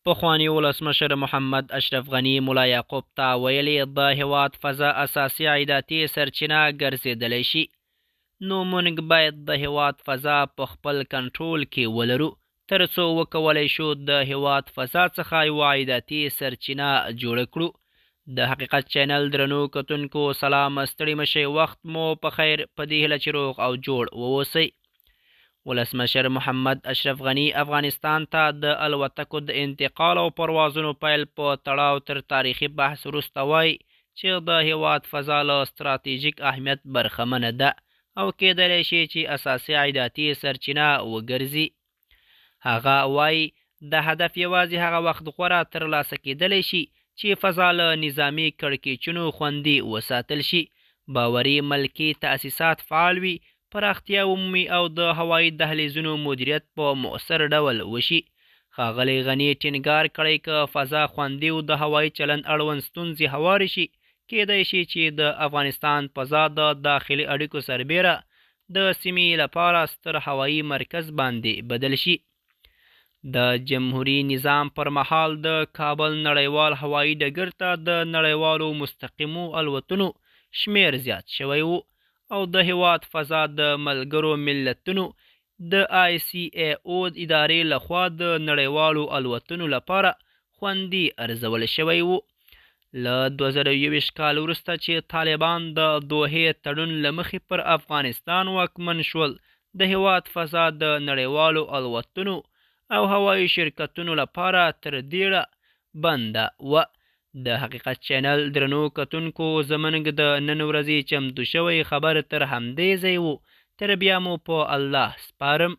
پخواني ولسمشر محمد اشرف غني ملا یعقوب ته ویلي د هیواد فضا اساسي عایداتي سرچینه ګرځېدلی شي، نو موږ باید د هیواد فضا په خپل کنټرول کې ولرو تر څو وکولی شو د هیواد فضا څخه یوه عایداتي سرچینه جوړه کړو. د حقیقت چینل درنو کتونکو سلام، ستړي مشئ، وخت مو په خیر، په دې هیله چې روغ او جوړ واوسئ. ولسمشر محمد اشرف غني افغانستان ته د الوتکو د انتقال او پروازونو پیل په تړاو تر تاریخي بحث وروسته وایي چې د هیواد فضا له ستراتیژیک اهمیت برخمنه ده او کېدلی شي چې اساسي عایداتي سرچینه وګرځي. هغه وایي د هدف یوازې هغه وخت غوره ترلاسه کېدلی شي چې فضا له نظامي کړکېچونو خوندي وساتل شي، باوري ملکي تأسیسات فعال وي، پراختیا ومومي او د هوایي دهلیزونو مدیریت په مؤثر ډول وشي. ښاغلي غني ټینګار کړی که فضا خوندي او د هوایي چلند اړوند ستونزې هوارې شي، کېدای شي چې د افغانستان فضا د داخلي اړیکو سربیره د سیمې لپاره ستر هوایي مرکز باندې بدل شي. د جمهوري نظام پر مهال د کابل نړیوال هوایي ډګر ته د نړیوالو مستقیمو الوتنو شمیر زیات شوی و او د هیواد فضا د ملګرو ملتونو د ICAO ادارې لخوا د نړیوالو الوتنو لپاره خوندي ارزول شوی و. له 2021 کال وروسته چې طالبان د دوحې تړون له مخې پر افغانستان واکمن شول، د هیواد فضا د نړیوالو الوتنو او هوایي شرکتونو لپاره تر ډیره بنده و. د حقیقت چینل درنو کتونکو، زموږ د نن ورځې چمتو شوی خبر تر همدې ځای و. تر بیا مو په الله سپارم.